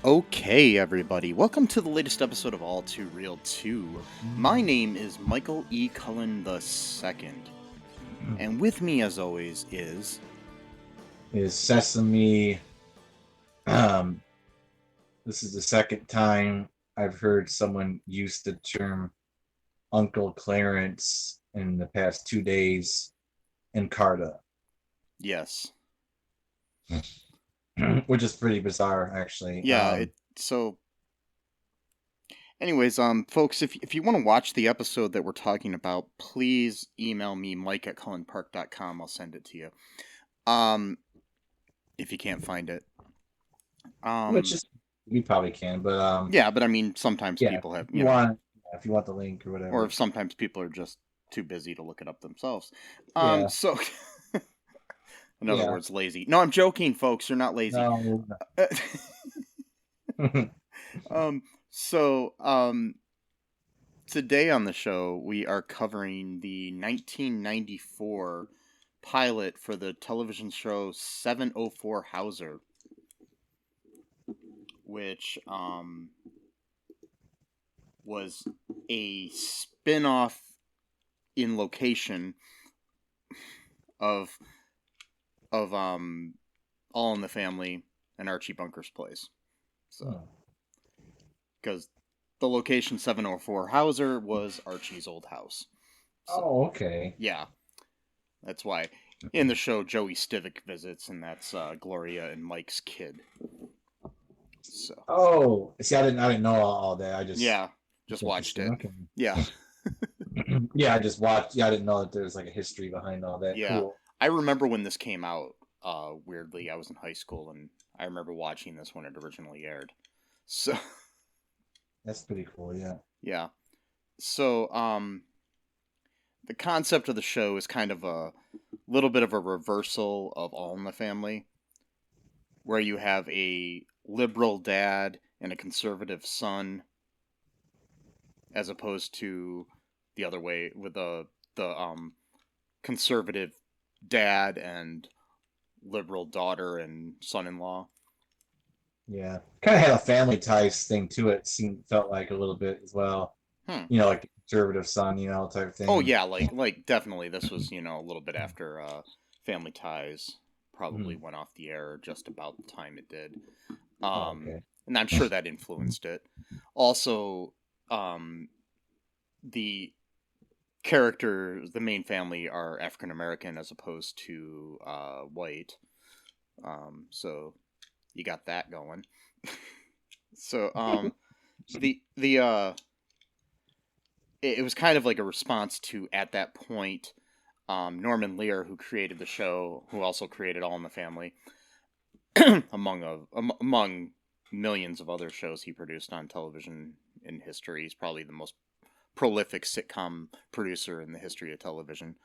Okay, everybody, welcome to the latest episode of All Too Real 2. My name is Michael E. Cullen II, and with me, as always, is Sesame. Um, this is the second time I've heard someone use the term Uncle Clarence in the past 2 days in Carta, yes, which is pretty bizarre, actually. yeah. Anyways, folks, if you want to watch the episode that we're talking about, please email me mike@cullenpark.com. I'll send it to you. Um, if you can't find it, Which um, is we probably can, but yeah, but I mean, sometimes yeah, people have, if you want the link or or whatever, sometimes people are just too busy to look it up themselves. yeah, So. In other yeah, words, lazy. No, I'm joking, folks. You're not lazy. no, um, so today on the show we are covering the 1994 pilot for the television show 704 Hauser, which was a spin-off in location of of All in the Family and Archie Bunker's place. So because the location 704 Hauser was Archie's old house. So, oh, okay. yeah, that's why in the show Joey Stivic visits, and that's Gloria and Mike's kid. So, Oh, see, I didn't know all that. yeah, It's just watched interesting. it. Okay. Yeah, Yeah, I just watched. Yeah, I didn't know that there's like a history behind all that. yeah. Cool. I remember when this came out. Weirdly, I was in high school, and I remember watching this when it originally aired. So, That's pretty cool. Yeah. yeah. So, the concept of the show is kind of a little bit of a reversal of All in the Family, where you have a liberal dad and a conservative son, as opposed to the other way with the conservative dad and liberal daughter and son-in-law. Yeah. Kind of had a family ties thing to it. Felt like a little bit as well. Hmm. Like the conservative son, type Oh thing. yeah, like definitely this was a little bit after Family Ties probably Mhm. went off the air just about the time it did. Oh, Um, okay. and I'm sure that influenced it. Also, um, the characters, the main family, are African American as opposed to white. So you got that going. So the it was kind of like a response to, at that point, Norman Lear, who created the show, who also created All in the Family, among millions of other shows he produced on television in history. He's probably the most prolific sitcom producer in the history of television.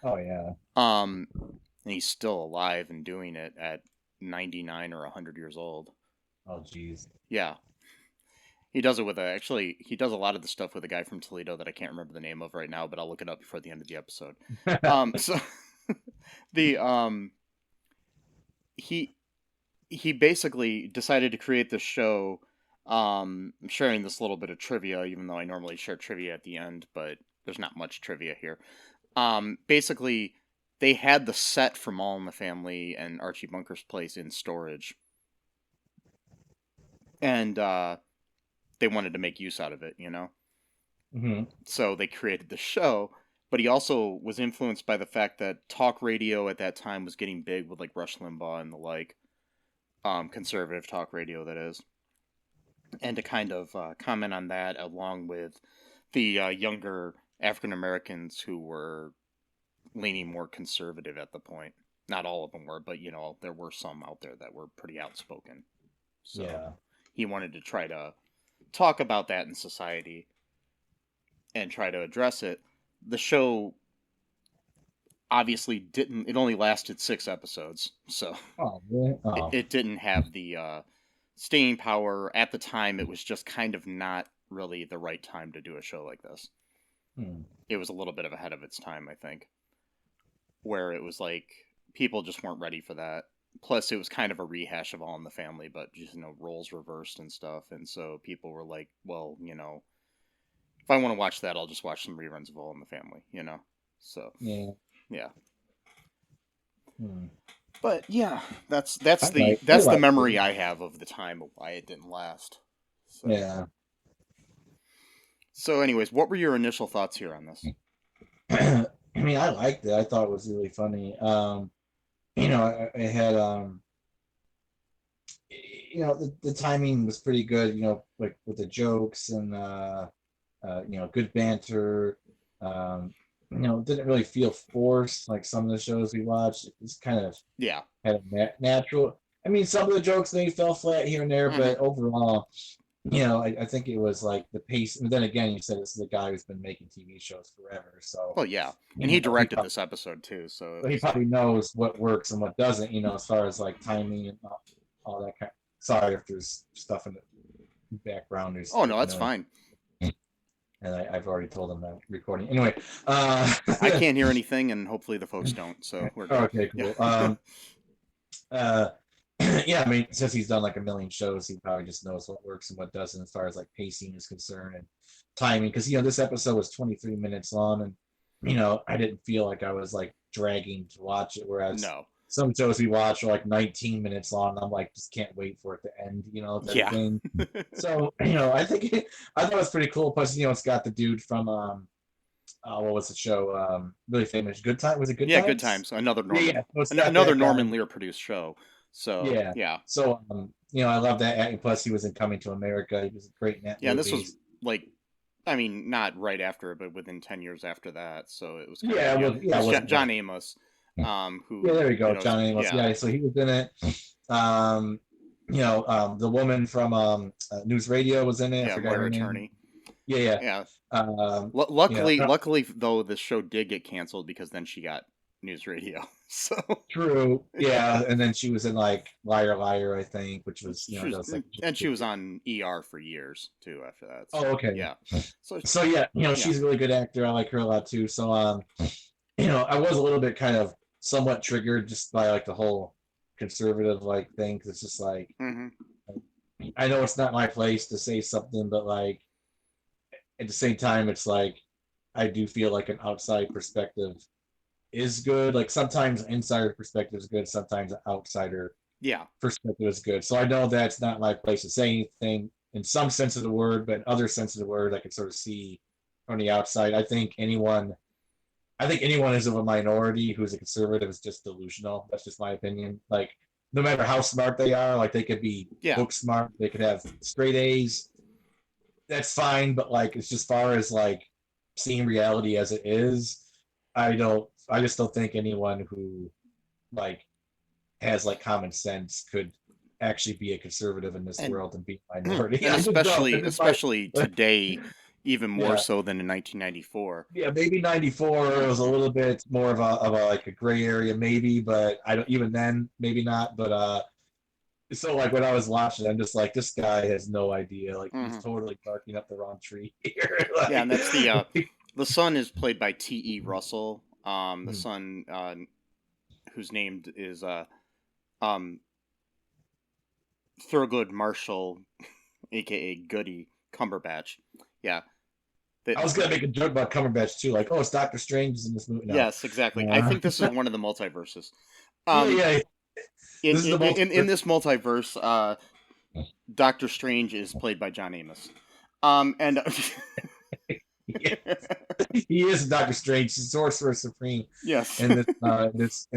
Oh, yeah. Um, and he's still alive and doing it at 99 or 100 years old. Oh, geez. Yeah. He does it with he does a lot of the stuff with a guy from Toledo that I can't remember the name of right now, but I'll look it up before the end of the episode. So the he he basically decided to create this show. I'm sharing this little bit of trivia, even though I normally share trivia at the end, but there's not much trivia here. Basically, they had the set from All in the Family and Archie Bunker's place in storage, and they wanted to make use out of it. Hmm. So they created the show. But he also was influenced by the fact that talk radio at that time was getting big with like Rush Limbaugh and the like, conservative talk radio, that is, and to kind of comment on that, along with the younger African Americans who were leaning more conservative at the point. Not all of them were, but there were some out there that were pretty outspoken. So Yeah. he wanted to try to talk about that in society and try to address it. The show obviously didn't. It only lasted 6 episodes, so Oh, really? it, Oh. it didn't have the staying power at the time. It was just kind of not really the right time to do a show like this. Hmm. It was a little bit of ahead of its time, I think, where it was like people just weren't ready for that. plus it was kind of a rehash of All in the Family, but just roles reversed and stuff. And so people were like, well, if I want to watch that, I'll just watch some reruns of All in the Family. So Yeah. yeah. Hmm. But yeah, that's I the like I like memory it. I have of the time of why it didn't last. So Yeah. so anyways, what were your initial thoughts here on this? I mean, I liked it. I thought it was really funny. It had the timing was pretty good. Like with the jokes and good banter. Um, didn't really feel forced like some of the shows we watched. It just kind of Yeah. had a natural. I mean, some of the jokes they fell flat here and there, Mm-hmm. but overall, I think it was like the pace. But then again, you said this is a guy who's been making TV shows forever, so Well, yeah, and he he directed probably, this episode too, so it he was. probably knows what works and what doesn't. As far as like timing and all that kind. Sorry if there's stuff in the background. There's Oh no, like that's fine. and I've already told them I'm recording. Anyway, I can't hear anything, and hopefully the folks don't, so we're good. okay, Yeah. cool. Uh, yeah, I mean, since he's done like a million shows, he probably just knows what works and what doesn't as far as like pacing is concerned and timing. Because this episode was 23 minutes long, and I didn't feel like I was like dragging to watch it. Whereas No. some shows we watch are like 19 minutes long, and I'm like, just can't wait for it to end, type of Yeah. thing. So, I thought it was pretty cool. Plus, it's got the dude from what was the show? Really famous. Good Time. Was it Good Yeah, Times? Good Times. Another Yeah. Norman. So it's got Another that guy. Norman Lear produced show. So Yeah. yeah. So I love that acting. Plus, he was in Coming to America. He was great in that Yeah, and movie. this was like, I mean, not right after it, but within 10 years after that. So it was kind Yeah, of, well, yeah, it it's wasn't John like Amos, who, yeah. There we go, is, John Amos. yeah, Yeah, so he was in it. The woman from News Radio was in it. I yeah, forgot Moira her name. Attorney. Yeah, yeah. Yeah. Um, no, Luckily, though, this show did get canceled because then she got News Radio. So true. Yeah, and then she was in like Liar Liar, I think, which was she that was, was like. and she was on ER for years too after that. Oh, So okay. yeah. So So yeah, yeah. she's a really good actor. I like her a lot too. So I was a little bit kind of somewhat triggered just by like the whole conservative like thing because it's just like Mm-hmm. I know it's not my place to say something, but like at the same time, it's like I do feel like an outside perspective is good. Like sometimes insider perspective is good, sometimes an outsider Yeah. perspective is good. So I know that's not my place to say anything in some sense of the word, but in other sense of the word, I can sort of see from the outside. I think anyone is of a minority who's a conservative is just delusional. That's just my opinion. Like, no matter how smart they are, like they could be Yeah. book smart, they could have straight A's. That's fine, but like it's just far as like seeing reality as it is, I just don't think anyone who like has like common sense could actually be a conservative in this And world and be a minority. and I just don't. It's just like, especially today, even more yeah. so than in 1994. Yeah, maybe 94 was a little bit more of a like a gray area maybe, but I don't even then maybe not, but so like when I was watching I'm just like this guy has no idea, like he's Mm-hmm. totally barking up the wrong tree here. Yeah, and that's the like, the son is played by T.E. Russell. The hmm. son whose name is um Thurgood Marshall, aka Goodie Cumberbatch. Yeah. I was gonna make a joke about Cumberbatch too, like, oh, it's Doctor Strange is in this movie. No. Yes, exactly. I think this is one of the multiverses. Um, yeah. in This is the in this multiverse, Doctor Strange is played by John Amos. And he is Doctor Strange, the Sorcerer Supreme yes. in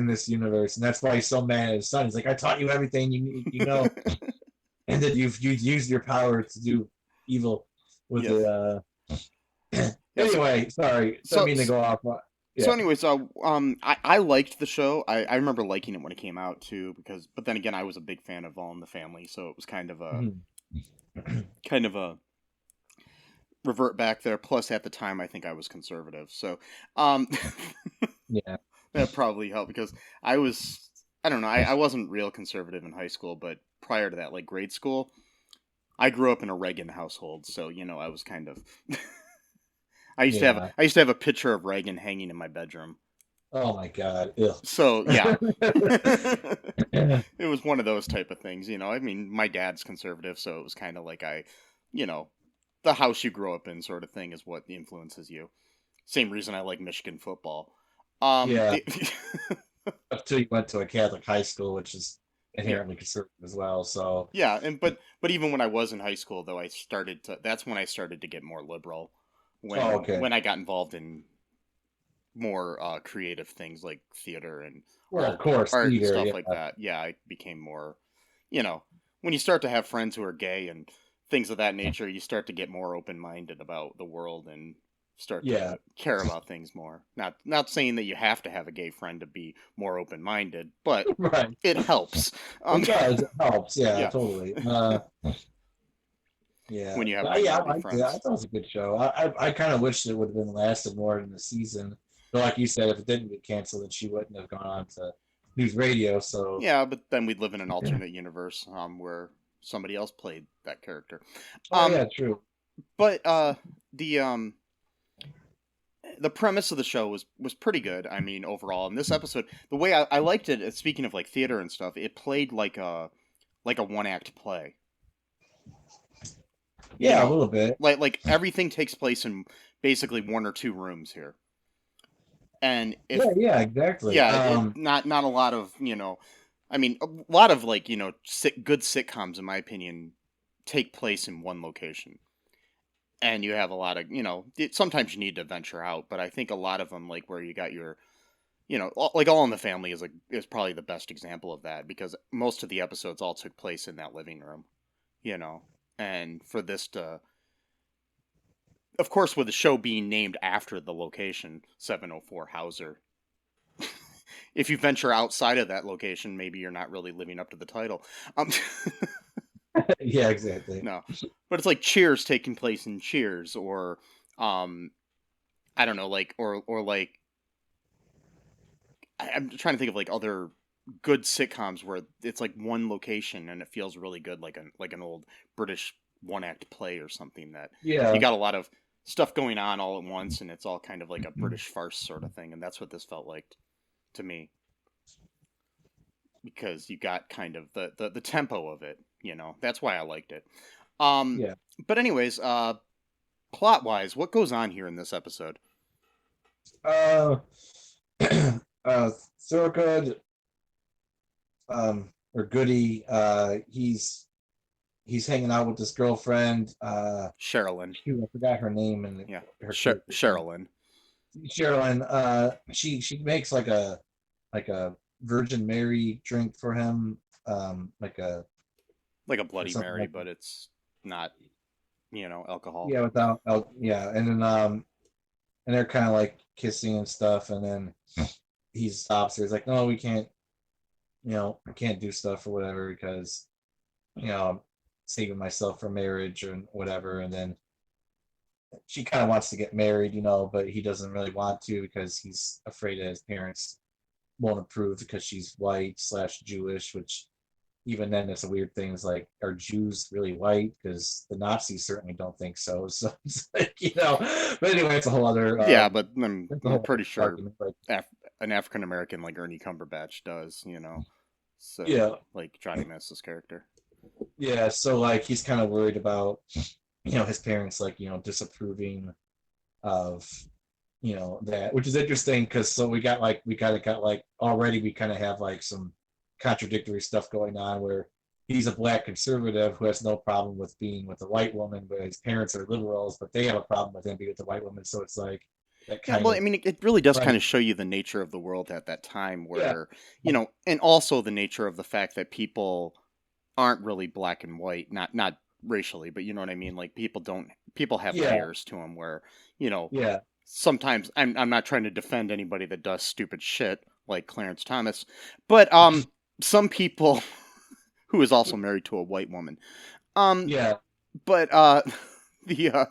this universe, and that's why he's so mad at his son. He's like, I taught you everything you know, and that you've used your power to do evil with Yes. it. Yes. Anyway, sorry, So- I mean to go off. Yeah. So, anyways, I liked the show. I remember liking it when it came out too, but then again, I was a big fan of All in the Family, so it was kind of a revert back there. Plus, at the time, I think I was conservative, so Yeah. that probably helped because I don't know, I wasn't real conservative in high school, but prior to that, like grade school, I grew up in a Reagan household, so I was kind of. I used to have a picture of Reagan hanging in my bedroom. Oh my god. Ugh. So yeah. It was one of those type of things, you know. I mean, my dad's conservative, so it was kind of like you know, the house you grow up in sort of thing is what influences you. Same reason I like Michigan football. Yeah. The Until you went to a Catholic high school, which is yeah, inherently conservative as well. So, yeah, and but even when I was in high school, though, I started to. That's when I started to get more liberal. oh, okay. When I got involved in more creative things like theater and Well, of course, art and theater. stuff Yeah. like that, yeah, I became more, you know, when you start to have friends who are gay and things of that nature, you start to get more open minded about the world and start Yeah. to care about things more. Not saying that you have to have a gay friend to be more open minded, but Right. it helps. Um, It does. It helps. Yeah, yeah, totally. Yeah, when you have but yeah, I minority liked it. I friends. thought it was a good show. I kind of wish it would have been lasted more than the season. But like you said, if it didn't get canceled, then she wouldn't have gone on to news radio. So, Yeah, but then we'd live in an alternate universe where somebody else played that character. oh Um, yeah, true. but the um the premise of the show was pretty good. I mean, overall, in this episode, the way I liked it. Speaking of like theater and stuff, it played like a one act play. You Yeah, a know, little bit. like everything takes place in basically one or two rooms here, and Yeah, if yeah, exactly. yeah, it not a lot of I mean, a lot of like good sitcoms, in my opinion, take place in one location. And you have a lot of sometimes you need to venture out, but I think a lot of them, like where you got your like All in the Family is probably the best example of that, because most of the episodes all took place in that living room, you know. And for this to, of course, with the show being named after the location, 704 Hauser, if you venture outside of that location, maybe you're not really living up to the title. um Yeah, exactly. no, but it's like Cheers taking place in Cheers, or um I don't know, like or like I'm trying to think of like other good sitcoms where it's like one location and it feels really good, like an old British one act play or something, that you Yeah, got a lot of stuff going on all at once and it's all kind of like a British farce sort of thing, and that's what this felt like to me, because you got kind of the tempo of it. That's why I liked it. Um, yeah. but anyways, plot wise, what goes on here in this episode? Uh, uh, Thurgood, or Goody, he's hanging out with this girlfriend. Sherilyn. Shoot, I forgot her name and Yeah, her character's name. Sherilyn, Sherilyn. She makes like a Virgin Mary drink for him, like a like a or Bloody something Mary, like but it's not alcohol. yeah, without yeah, and then and they're kind of like kissing and stuff, and then he stops her. He's like, no, we can't, I can't do stuff or whatever because I'm saving myself for marriage or whatever, and then she kind of wants to get married, but he doesn't really want to because he's afraid that his parents won't approve because she's white slash Jewish, which even then it's a weird thing. It's like, are Jews really white? Because the Nazis certainly don't think so. So it's like, but anyway, it's a whole other Yeah, but it's a I'm whole other pretty sure argument. Like, An African American like Ernie Cumberbatch does, So yeah, like Johnny Mass's character. yeah. So like he's kind of worried about, his parents like, disapproving of, that, which is interesting because so we kind of got like already we kind of have like some contradictory stuff going on where he's a black conservative who has no problem with being with a white woman, but his parents are liberals, but they have a problem with him being with a white woman. So it's like that Yeah, kind well, I of mean, it really does kind right. of show you the nature of the world at that time, Yeah, where and also the nature of the fact that people aren't really black and white, not racially, but you know what I mean. Like people have yeah, layers to them, where you know yeah, sometimes I'm not trying to defend anybody that does stupid shit like Clarence Thomas, but some people who is also married to a white woman. Um, yeah, but the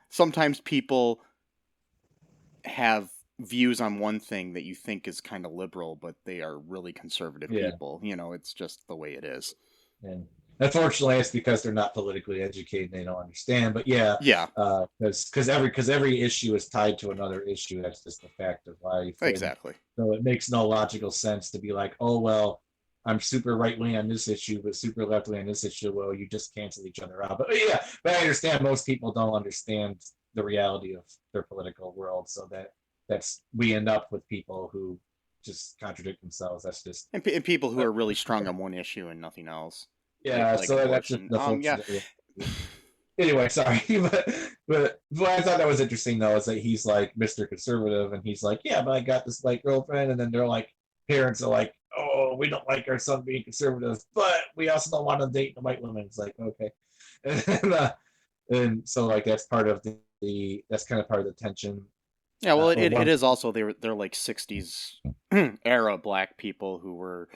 sometimes people have views on one thing that you think is kind of liberal, but they are really conservative yeah. people. It's just the way it is. And Unfortunately, it's because they're not politically educated and they don't understand. But yeah, Yeah, because every issue is tied to another issue. That's just the fact of life, and exactly. so it makes no logical sense to be like, oh well, I'm super right wing on this issue, but super left wing on this issue. Well, you just cancel each other out. But yeah, but I understand most people don't understand the reality of their political world, so that's we end up with people who just contradict themselves. That's just And people who are really strong on one issue and nothing else, yeah. like So that's just abortion. the Yeah, fortunate reality. Anyway, sorry, but what I thought that was interesting though is that he's like Mr. Conservative, and he's like, yeah, but I got this white girlfriend, and then they're like, parents are like, oh, we don't like our son being conservative, but we also don't want him dating a white woman. It's like, okay, and so like that's part of the that's kind of part of the tension. yeah. Well, Or it one, is also they're like '60s era black people who were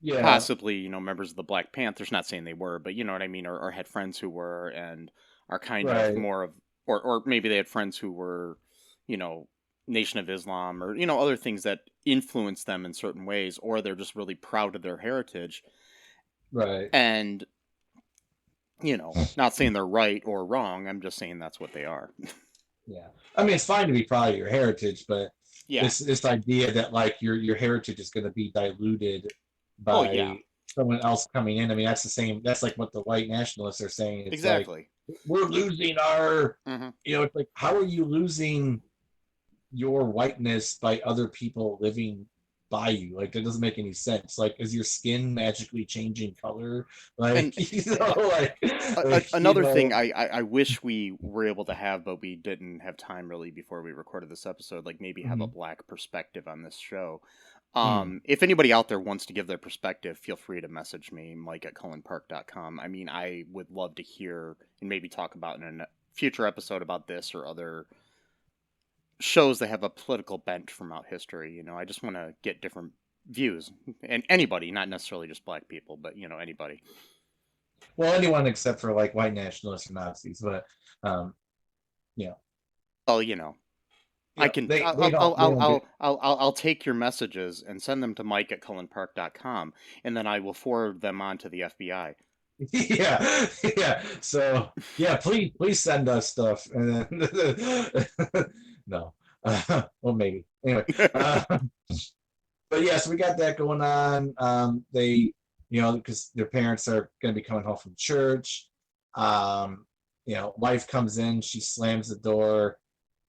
yeah, possibly members of the Black Panthers. Not saying they were, but you know what I mean, or had friends who were, and are kind of right, more of, or maybe they had friends who were, you know, Nation of Islam, or other things that influence them in certain ways, or they're just really proud of their heritage. right, And not saying they're right or wrong. I'm just saying that's what they are. yeah. I mean, it's fine to be proud of your heritage, but Yeah. this idea that like your heritage is going to be diluted Oh yeah. by someone else coming in. I mean, that's the same. That's like what the white nationalists are saying. It's like Exactly. we're losing our, Hmm. it's like how are you losing your whiteness by other people living by you? Like that doesn't make any sense. Like, is your skin magically changing color? Like, And like another thing I wish we were able to have, but we didn't have time really before we recorded this episode, like maybe have a mm, black perspective on this show. mm. If anybody out there wants to give their perspective, feel free to message me, Mike at cullenpark.com. I mean, I would love to hear and maybe talk about in a future episode about this or other shows that have a political bent from out history. I just want to get different views, and anybody, not necessarily just black people, but anybody. Well, anyone except for like white nationalists and Nazis, but um, you know, Well, I can. they don't get I'll take your messages and send them to Mike at cullenpark.com, and then I will forward them on to the FBI. yeah, yeah. So yeah, please send us stuff, and then no, well maybe anyway. But yes, yeah, so we got that going on. They, because their parents are going to be coming home from church. Um, wife comes in, she slams the door,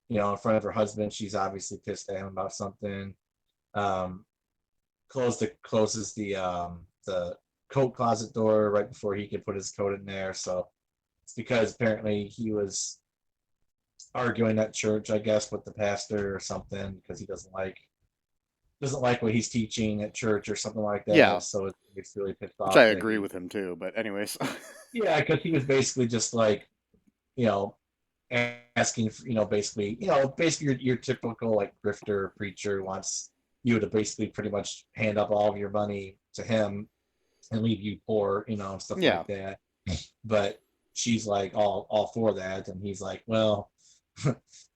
in front of her husband. She's obviously pissed at him about something. Um, closes the coat closet door right before he could put his coat in there. So it's because apparently he was arguing at church, I guess, with the pastor or something because he doesn't like what he's teaching at church or something like Yeah, that. So it's really pissed which I off that agree he, with him too. But anyways, yeah, because he was basically just like, you know, asking, basically your typical like grifter preacher wants you to basically pretty much hand up all of your money to him and leave you poor, and stuff yeah. like that. But she's like all for that, and he's like, well,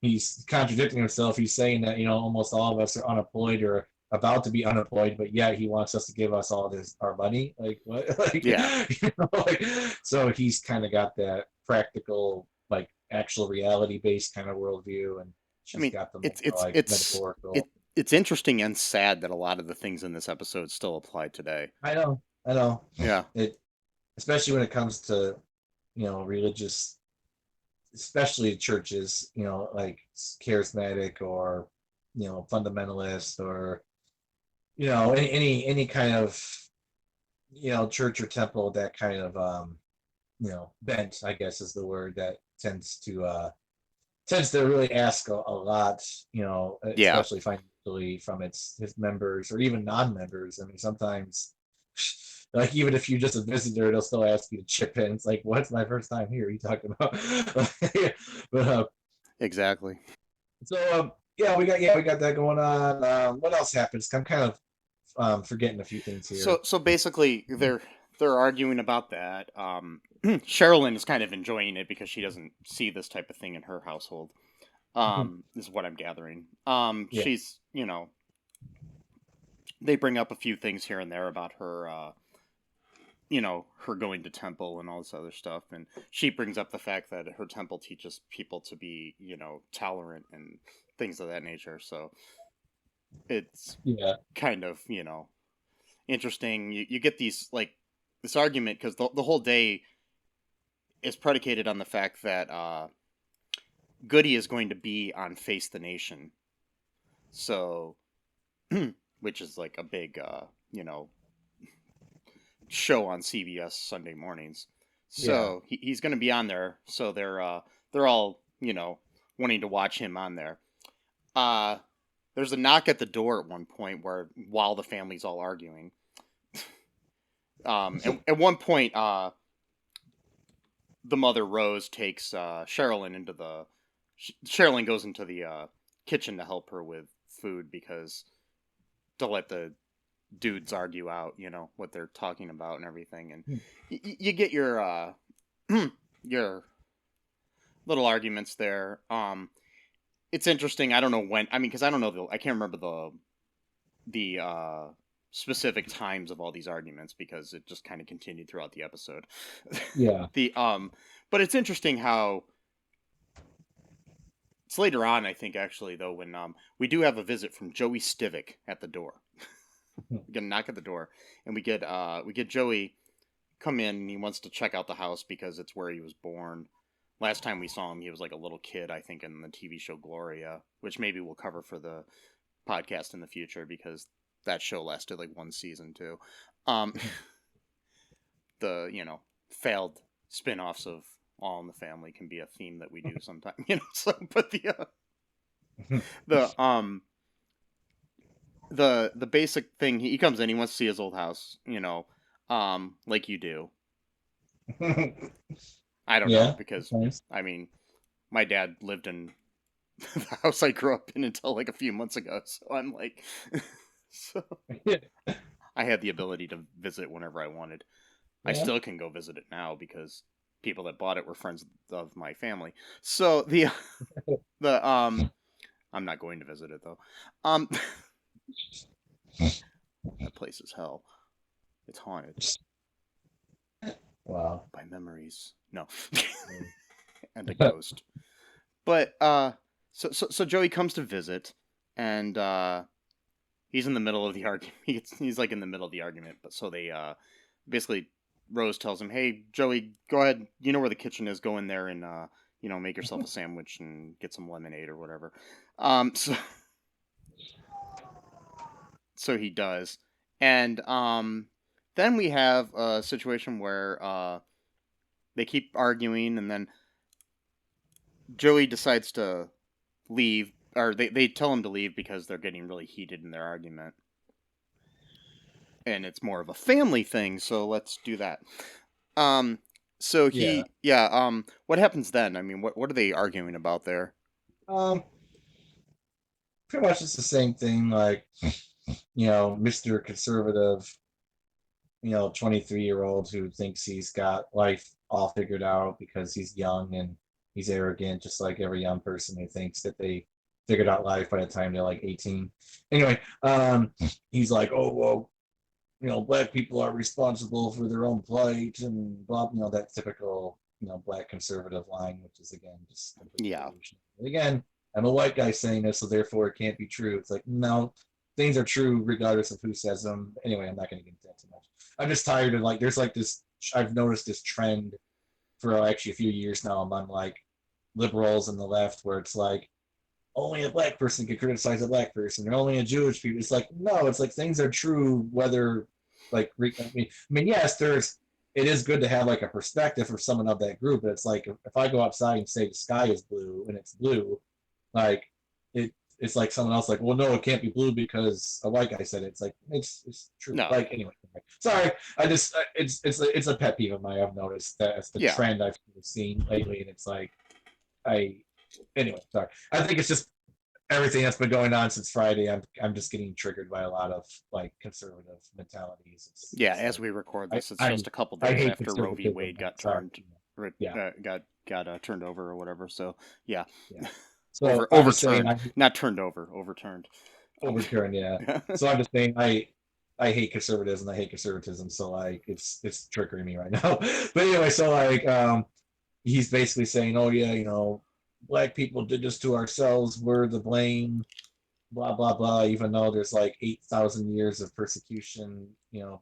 he's contradicting himself. He's saying that almost all of us are unemployed or about to be unemployed, but yet he wants us to give us all this our money. Like what? Like Yeah. like so he's kind of got that practical, like actual reality based kind of worldview, and I she's mean, got the more it's it's like it's it metaphorical. it's interesting and sad that a lot of the things in this episode still apply today. I know Yeah. it, especially when it comes to religious, especially churches, like charismatic or fundamentalist or any kind of church or temple that kind of bent, I guess is the word that tends to really ask a lot, Yeah. especially financially from its members or even non-members. I mean, sometimes, like even if you're just a visitor, they'll still ask you to chip in. It's like, what's my first time here? What are you talking about? but Exactly. so yeah, we got that going on. What else happens? I'm kind of forgetting a few things here. So basically, they're arguing about that. Sherilyn is kind of enjoying it because she doesn't see this type of thing in her household. Is what I'm gathering. Yeah. She's they bring up a few things here and there about her her going to temple and all this other stuff, and she brings up the fact that her temple teaches people to be, tolerant and things of that nature. So it's Yeah. kind of, interesting. You get these, like, this argument because the whole day is predicated on the fact that Goodie is going to be on Face the Nation. So, which is like a big, show on CBS Sunday mornings. So he's going to be on there. So they're all, wanting to watch him on there. There's a knock at the door at one point while the family's all arguing. At one point, the mother Rose takes Sherilyn Sherilyn goes into the kitchen to help her with food because to let the dudes argue out, what they're talking about and everything, and you get your your little arguments there. It's interesting. I don't know when. I mean, because I don't know. I can't remember the specific times of all these arguments because it just kind of continued throughout the episode. Yeah. But it's interesting how it's later on. I think actually though when we do have a visit from Joey Stivic at the door. We get a knock at the door, and we get Joey come in, and he wants to check out the house because it's where he was born. Last time we saw him, he was like a little kid, I think, in the TV show Gloria, which maybe we'll cover for the podcast in the future because that show lasted like one season too. The failed spin-offs of All in the Family can be a theme that we do sometime, So, but the basic thing, he comes in, he wants to see his old house, like you do. I don't know, because, nice. I mean, my dad lived in the house I grew up in until like a few months ago, so I'm like, so I had the ability to visit whenever I wanted. I still can go visit it now because people that bought it were friends of my family. So I'm not going to visit it though. That place is hell. It's haunted. Wow. By memories. No. And a ghost. But so Joey comes to visit, and he's in the middle of the argument. He's like in the middle of the argument, but so they basically Rose tells him, "Hey, Joey, go ahead. You know where the kitchen is. Go in there and make yourself a sandwich and get some lemonade or whatever." So he does. And then we have a situation where they keep arguing, and then Joey decides to leave, or they tell him to leave because they're getting really heated in their argument. And it's more of a family thing, so let's do that. So what happens then? I mean, what are they arguing about there? Pretty much it's the same thing, like, Mr. Conservative, 23-year-old who thinks he's got life all figured out because he's young and he's arrogant, just like every young person who thinks that they figured out life by the time they're like 18. Anyway, he's like, oh, well, black people are responsible for their own plight and blah, that typical, black conservative line, which is, again, just completely delusional. But again, I'm a white guy saying this, so therefore it can't be true. It's like, no, things are true regardless of who says them. Anyway, I'm not going to get into that too much. I'm just tired of, like, there's like this, I've noticed this trend for actually a few years now among like liberals and the left where it's like, only a black person can criticize a black person, or only a Jewish people. It's like, no, it's like things are true whether, like, I mean, yes, it is good to have like a perspective for someone of that group, but it's like if I go outside and say the sky is blue and it's blue, like it's like someone else like, well, no, it can't be blue because a white guy said it. It's like it's true. No. Like, anyway, sorry, I just it's a pet peeve of mine. I've noticed that it's the trend I've seen lately, and it's like anyway, sorry. I think it's just everything that's been going on since Friday. I'm just getting triggered by a lot of like conservative mentalities. As we record this, it's just a couple days after Roe v. Wade got turned turned over or whatever. So yeah. So overturned, not turned over, overturned. Overturned, yeah. So I'm just saying, I hate conservatism. I hate conservatism. So like it's triggering me right now. But anyway, so like he's basically saying, oh yeah, black people did this to ourselves. We're the blame. Blah blah blah. Even though there's like 8,000 years of persecution,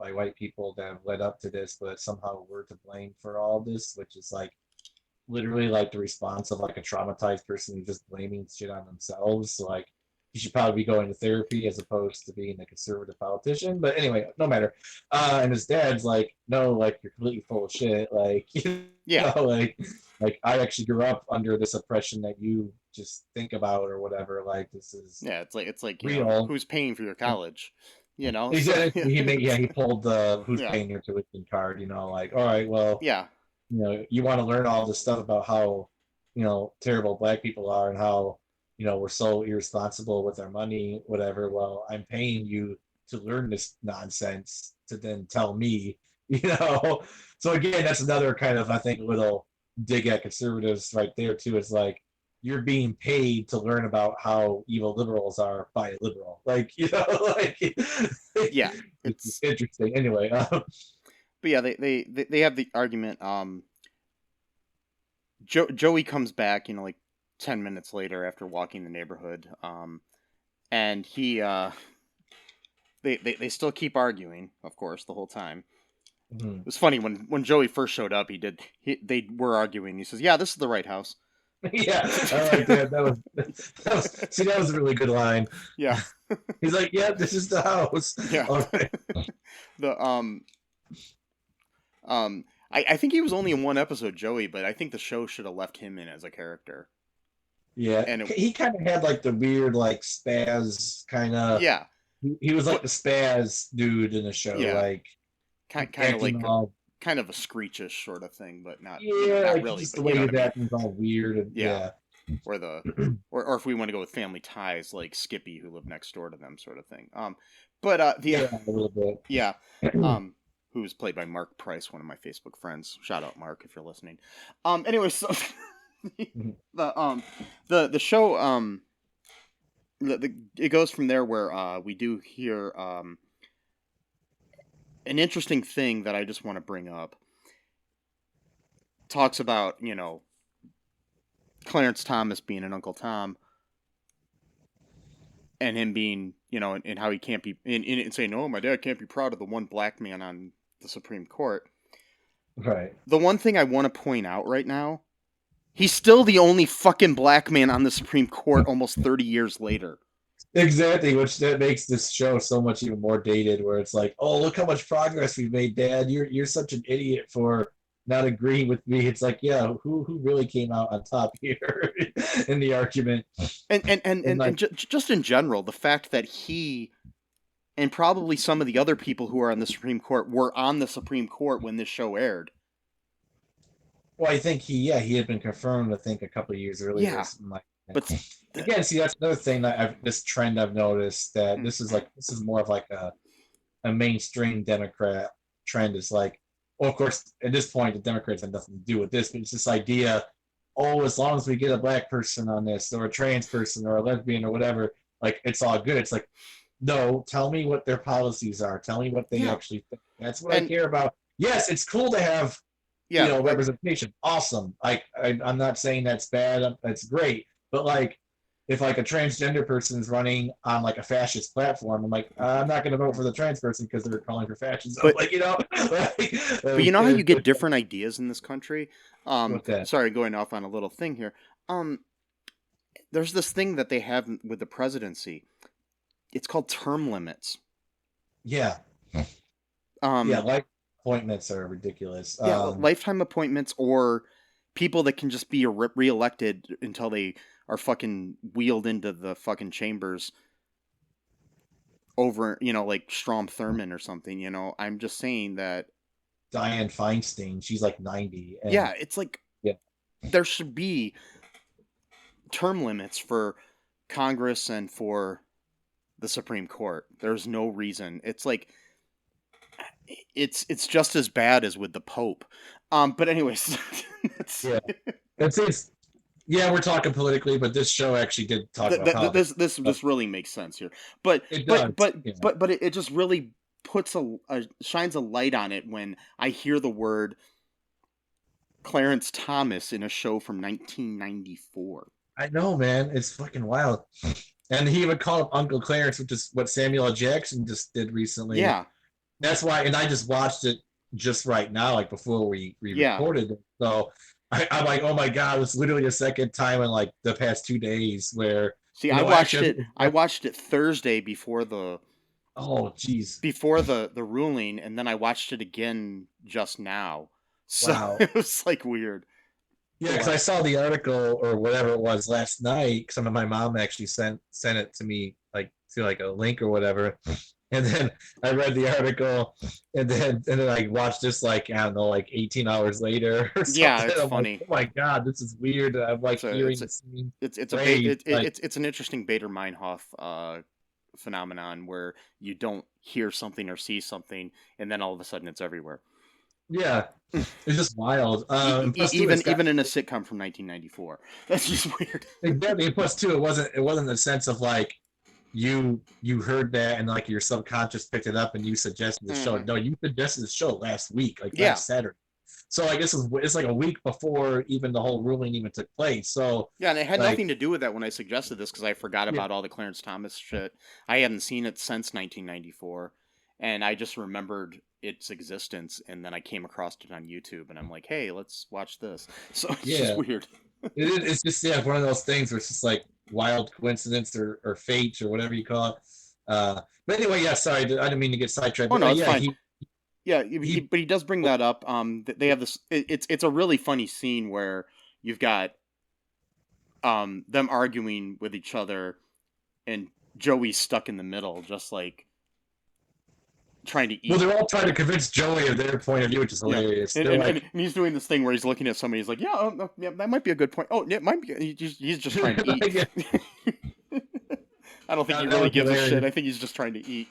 by white people that have led up to this, but somehow we're to blame for all this, which is like literally like the response of like a traumatized person who's just blaming shit on themselves. So like you should probably be going to therapy as opposed to being a conservative politician. But anyway, no matter. And his dad's like, no, like you're completely full of shit. Like Yeah. like I actually grew up under this oppression that you just think about or whatever. Like this is Yeah, it's like real. who's paying for your college? He So said he pulled the who's yeah, paying your tuition card. Like all right, well, yeah, you want to learn all this stuff about how terrible black people are and how we're so irresponsible with our money, whatever. Well, I'm paying you to learn this nonsense to then tell me, so again, that's another kind of, I think, little dig at conservatives right there too. Is like you're being paid to learn about how evil liberals are by a liberal, like like yeah. it's It's interesting anyway. but yeah, they have the argument. Joey comes back, like 10 minutes later after walking the neighborhood. And he they still keep arguing, of course, the whole time. Mhm. It was funny when Joey first showed up. They were arguing. He says, "Yeah, this is the right house." Yeah, I like that. That was a really good line. Yeah, He's like, "Yeah, this is the house." yeah. All right. The I think he was only in one episode, Joey, but I think the show should have left him in as a character. Yeah, And it, he kind of had like the weird, like spaz kind of. yeah, He was like but the spaz dude in the show, yeah, like kind of acting like all. kind of a screechish sort of thing, but not Yeah, not like really, just the but you way know he what I was mean. acting was all weird, and Yeah, yeah, or the or if we want to go with family ties, like Skippy who lived next door to them, sort of thing. But the yeah, a little bit. yeah, who was played by Mark Price, one of my Facebook friends. Shout out Mark if you're listening. Anyway, so the show it goes from there where we do hear an interesting thing that I just want to bring up. Talks about Clarence Thomas being an Uncle Tom, and him being and how he can't be and saying, "No, my dad can't be proud of the one black man on the Supreme Court." Right. The one thing I want to point out right now, he's still the only fucking black man on the Supreme Court almost 30 years later. Exactly, which that makes this show so much even more dated. Where it's like, oh, look how much progress we've made, Dad. You're such an idiot for not agreeing with me. It's like, yeah, who really came out on top here in the argument? And like, Just in general, the fact that he and probably some of the other people who are on the Supreme Court were on the Supreme Court when this show aired. well, I think he had been confirmed. I think a couple of years earlier. Yeah, Like but again, see, that's another thing that this trend I've noticed that mm, this is more of like a mainstream Democrat trend. Is like, well, of course, at this point, the Democrats have nothing to do with this, but it's this idea, oh, as long as we get a black person on this, or a trans person, or a lesbian, or whatever, like it's all good. It's like, no, tell me what their policies are. Tell me what they yeah, actually think. That's what I and care about. Yes, it's cool to have yeah, like representation. Awesome. I'm not saying that's bad. That's great. But like, if like a transgender person is running on like a fascist platform, I'm like, I'm not going to vote for the trans person because they're calling for fascism. but Like, like, but you know how you get different ideas in this country. with that. Sorry, going off on a little thing here. There's this thing that they have with the presidency. It's called term limits. Yeah. Yeah. Life appointments are ridiculous. Yeah, lifetime appointments or people that can just be reelected until they are fucking wheeled into the fucking chambers over, like Strom Thurmond or something, I'm just saying that. Dianne Feinstein, she's like 90. And yeah, it's like yeah. There should be term limits for Congress and for the Supreme Court. There's no reason. It's like it's just as bad as with the Pope. But anyways, yeah, it's yeah, we're talking politically, but this show actually did talk about politics. This really makes sense here. But it does. but it just really shines a light on it when I hear the word Clarence Thomas in a show from 1994. I know, man. It's fucking wild. And he would call him Uncle Clarence, which is what Samuel L. Jackson just did recently. Yeah, That's why, and I just watched it just right now, like before we yeah. recorded it. So I'm like, oh my god, it's literally the second time in like the past 2 days where See, actually, I watched it Thursday before the oh jeez, ruling, and then I watched it again just now. So wow. it was like weird. Yeah, because I saw the article or whatever it was last night. Some of my mom actually sent it to me, like to like a link or whatever. And then I read the article, and then I watched this like I don't know, like 18 hours later or Yeah, something. it's I'm like, funny. oh my god, this is weird. I'm like So hearing the scene it's played. Like, it's an interesting Bader Meinhof phenomenon where you don't hear something or see something, and then all of a sudden it's everywhere. yeah, it's just wild. And plus, too, Even it's got in a sitcom from 1994. That's just weird. exactly. And plus, too, it wasn't the sense of like you heard that and like your subconscious picked it up and you suggested the show. Mhm. No, you suggested the show last week, like Yeah, last Saturday. So I guess it's like a week before even the whole ruling even took place. So yeah, and it had like nothing to do with that when I suggested this because I forgot yeah, about all the Clarence Thomas shit. I hadn't seen it since 1994, and I just remembered its existence, and then I came across it on YouTube, and I'm like, hey, let's watch this. So it's just yeah, weird. it's just yeah one of those things where it's just like wild coincidence or fate or whatever you call it. But anyway, yeah, sorry, I didn't mean to get sidetracked. Oh But no, it's yeah, fine. Yeah, he but he does bring that up. They have this. It's a really funny scene where you've got them arguing with each other, and Joey's stuck in the middle, just like trying to well, eat. they're all trying to convince Joey of their point of view, which is Yeah, hilarious. They're like, and he's doing this thing where he's looking at somebody. He's like, "Yeah, yeah, that might be a good point. Oh, yeah, it might be." He's just trying to eat. like, yeah, I don't think he that really was gives a shit. hilarious. I think he's just trying to eat.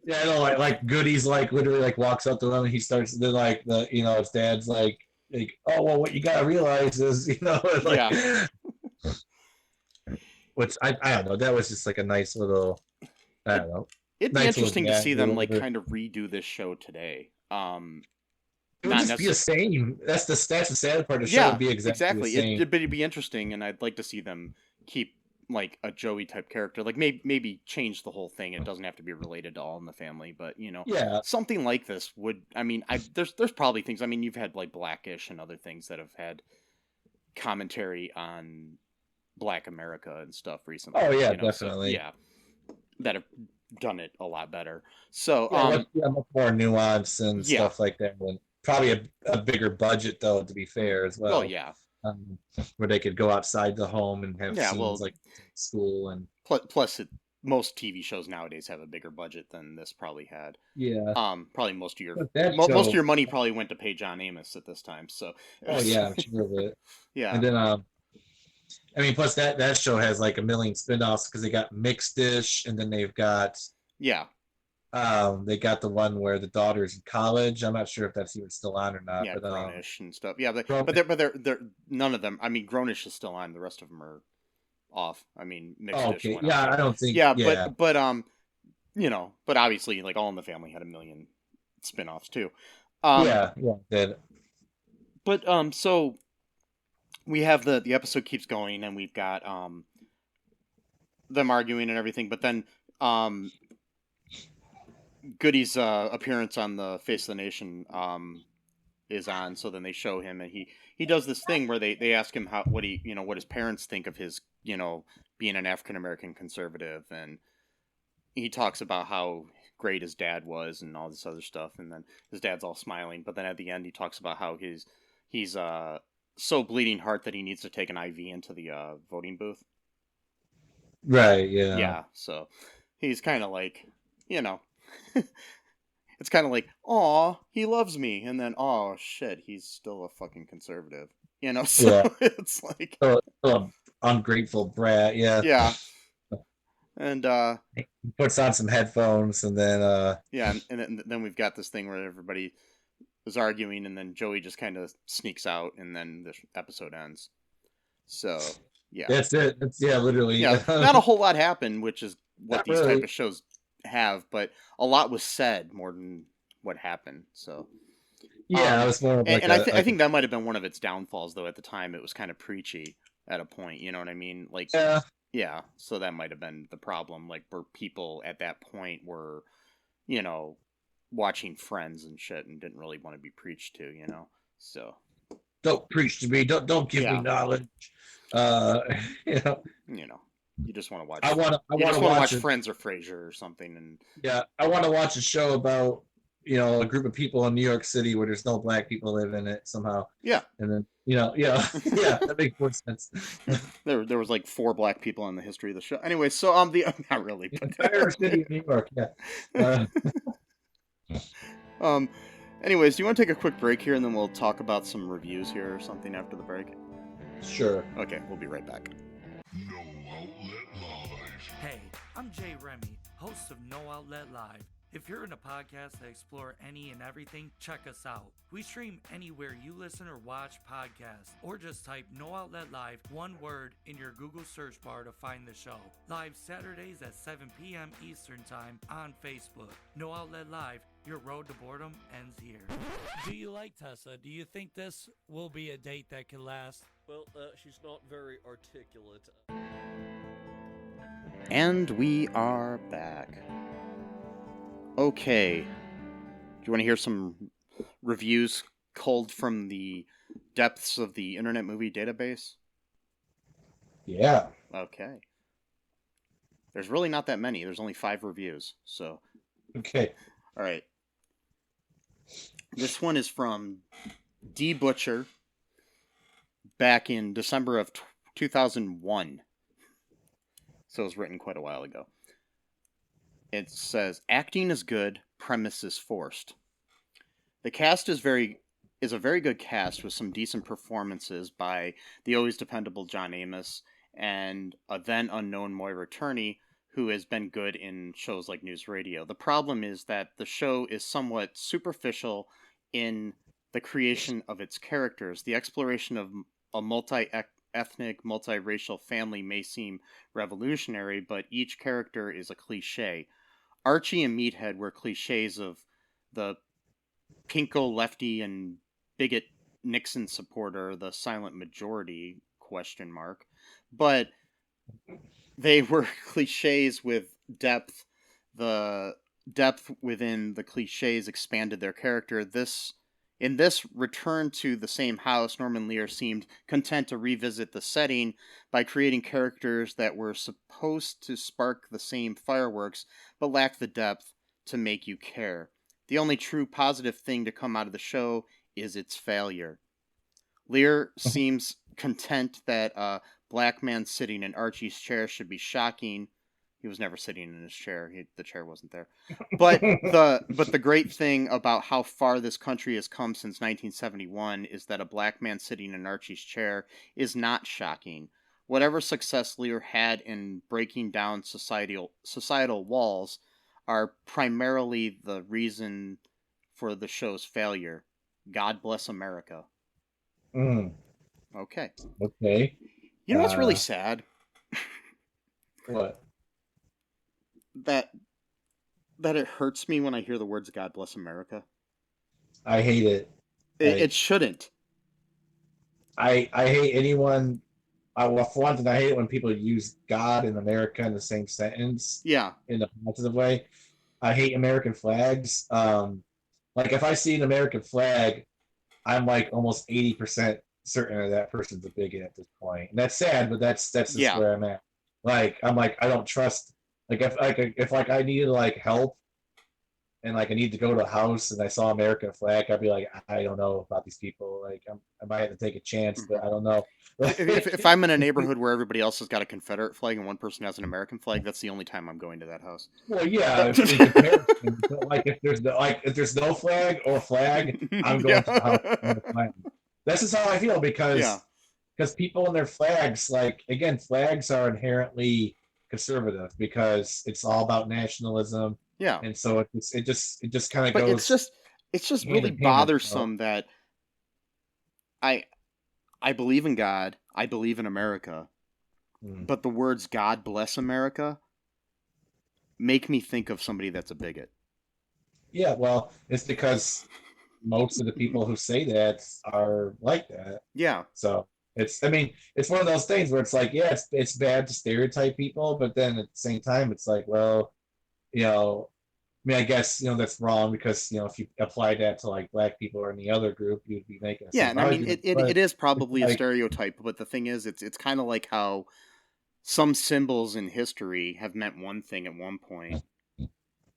Yeah, I know, like Goodie's like literally like walks up to them and he starts to like his dad's like oh well what you gotta realize is like Yeah, which I don't know that was just like a nice little I it don't know it'd be nice little interesting to gag see or them like whatever. kind of redo this show today. It would Not just be the necessarily. same. That's the sad part. The show would Yeah, be exactly the exactly. same. But it'd be interesting, and I'd like to see them keep like a Joey type character, like maybe change the whole thing. It doesn't have to be related to All in the Family, but Yeah, something like this would. I mean, there's probably things. I mean, you've had like Blackish and other things that have had commentary on Black America and stuff recently. oh yeah, So definitely. yeah, that have done it a lot better. So Much more nuance and yeah, stuff like that. And probably a bigger budget though, to be fair as well well. yeah. Where they could go outside the home and have Yeah, scenes well, like school and plus most TV shows nowadays have a bigger budget than this probably had. yeah. Probably most of your But that most of show, your money probably went to pay John Amos at this time. So oh yeah, I'm sure of it. yeah, And then I mean, plus that show has like a million spin-offs because they got Mixed Dish, and then yeah, they got the one where the daughter's in college. I'm not sure if that's even still on or not, yeah, but Grownish and stuff. Yeah, Grown- they're none of them. I mean, Grownish is still on. The rest of them are off. I mean, Mixed oh, Dish okay, went off. yeah, But I don't think yeah, yeah, but obviously, like All in the Family had a million spin-offs too. Um, yeah, that but so we have the episode keeps going, and we've got them arguing and everything, but then Goodie's appearance on the Face of the Nation is on, so then they show him, and he does this thing where they ask him what his parents think of his being an African American conservative, and he talks about how great his dad was and all this other stuff, and then his dad's all smiling, but then at the end he talks about how he's so bleeding heart that he needs to take an IV into the voting booth. right, yeah. Yeah, so he's kind of like, you know, it's kind of like, "Aw, he loves me," and then, "Oh shit, he's still a fucking conservative," So Yeah, it's like, so ungrateful brat. Yeah, yeah, and he puts on some headphones and then yeah, and then we've got this thing where everybody is arguing, and then Joey just kind of sneaks out, and then the episode ends. So yeah, that's it. That's yeah, literally. yeah, not a whole lot happened, which is what Not these type really. of shows have, but a lot was said more than what happened. So, Yeah, it was more of like and I a think that might have been one of its downfalls, though. At the time, it was kind of preachy at a point. You know what I mean? Like, yeah. yeah. So that might have been the problem. Like, where people at that point were, you know, watching Friends and shit, and didn't really want to be preached to. You know, so Don't preach to me. Don't give me yeah. knowledge. Uh, you know, You know, you just want to I watch. want to I You want just to want to watch watch it. Friends or Frasier or something, and Yeah, I want to watch a show about a group of people in New York City where there's no black people live in it somehow, yeah. and then yeah, yeah, that makes more sense. There was like 4 black people in the history of the show. Anyway, so the not really, The but entire city of New York. Yeah. Uh, um, anyways, do you want to take a quick break here, and then we'll talk about some reviews here or something after the break? sure. Okay, we'll be right back. No Outlet Live. Hey, I'm Jay Remy, host of No Outlet Live. If you're in a podcast that explore any and everything, check us out. We stream anywhere you listen or watch podcasts, or just type No Outlet Live, one word, in your Google search bar to find the show. Live Saturdays at 7 p.m. Eastern Time on Facebook. No Outlet Live, your road to boredom ends here. Do you like Tessa? Do you think this will be a date that can last? Well, she's not very articulate. And we are back. Okay. Do you want to hear some reviews culled from the depths of the Internet Movie Database? Yeah. Okay. There's really not that many. There's only 5 reviews. So, Okay. all right. This one is from D. Butcher back in December of 2001. So it was written quite a while ago. It says, acting is good, premise is forced. The cast is a very good cast with some decent performances by the always dependable John Amos and a then unknown Moira Turney, who has been good in shows like News Radio. The problem is that the show is somewhat superficial in the creation of its characters. The exploration of a multi-ethnic, multiracial family may seem revolutionary, but each character is a cliche. Archie and Meathead were cliches of the pinko lefty and bigot Nixon supporter, the silent majority, ? But they were cliches with depth. The depth within the cliches expanded their character. In this return to the same house, Norman Lear seemed content to revisit the setting by creating characters that were supposed to spark the same fireworks, but lacked the depth to make you care. The only true positive thing to come out of the show is its failure. Lear seems content that a black man sitting in Archie's chair should be shocking. He was never sitting in his chair. The chair wasn't there. But the great thing about how far this country has come since 1971 is that a black man sitting in Archie's chair is not shocking. Whatever success Lear had in breaking down societal walls are primarily the reason for the show's failure. God bless America. Mm, Okay. okay. You know what's really sad? What? That it hurts me when I hear the words God bless America. I hate it. It shouldn't. I hate anyone. Well, for one thing, I hate it when people use God and America in the same sentence. Yeah. In a positive way. I hate American flags. Like if I see an American flag, I'm like almost 80% certain that person's a bigot at this point. And that's sad, but that's just where I'm at. Like I'm like I don't trust. Like if I needed like help and like I need to go to a house and I saw American flag, I'd be like, I don't know about these people. Like I might have to take a chance, but I don't know. if I'm in a neighborhood where everybody else has got a Confederate flag and one person has an American flag, that's the only time I'm going to that house. Well, yeah, in comparison, but like if there's no flag or flag, I'm going to the house with the flag. This is how I feel because people and their flags, like again, flags are inherently conservative because it's all about nationalism. Yeah. And so it just kind of goes. It's just really bothersome that I believe in God, I believe in America, but the words God bless America make me think of somebody that's a bigot. Yeah, well, it's because most of the people who say that are like that. Yeah. So I mean, it's one of those things where it's like, yeah, it's bad to stereotype people, but then at the same time, it's like, well, I mean, I guess, that's wrong because, if you apply that to like black people or any other group, you'd be making the Yeah, same and I mean, argument. it is It's probably a like, stereotype, but the thing is, it's kind of like how some symbols in history have meant one thing at one point,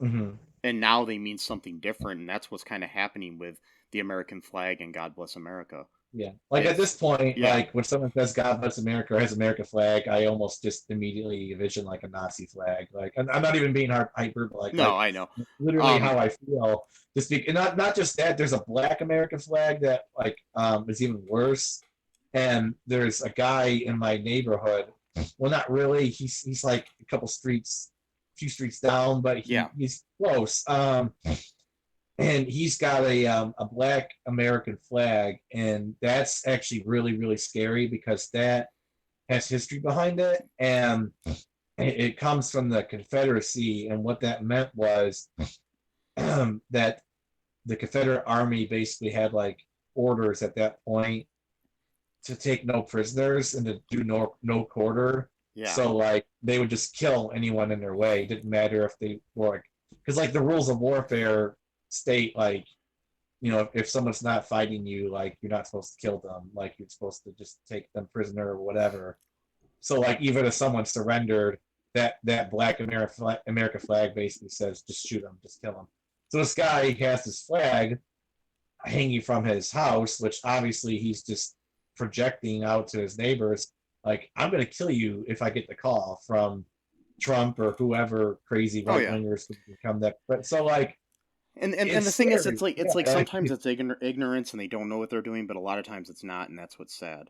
mhm. and now they mean something different, and that's what's kind of happening with the American flag and God Bless America. Yeah. Like at this point, Yeah. like when someone says God bless America or has America flag, I almost just immediately envision like a Nazi flag. Like I'm not even being hyperbolic. No, Like I know. literally how I feel. Just and not just that, there's a black American flag that like is even worse. And there's a guy in my neighborhood. Well, not really. He's like a few streets down, but he's close. And he's got a black American flag, and that's actually really, really scary because that has history behind it, and it comes from the Confederacy, and what that meant was that the Confederate Army basically had like orders at that point to take no prisoners and to do no quarter. Yeah. So like they would just kill anyone in their way. It didn't matter if they were like, because like the rules of warfare state like, if someone's not fighting you, like you're not supposed to kill them, like you're supposed to just take them prisoner or whatever. So like even if someone surrendered, that black America flag basically says just shoot them, just kill them. So this guy has his flag hanging from his house, which obviously he's just projecting out to his neighbors, like I'm gonna kill you if I get the call from Trump or whoever crazy right wingers would become that. But so like. And the thing is, it's like sometimes it's ignorance and they don't know what they're doing, but a lot of times it's not, and that's what's sad.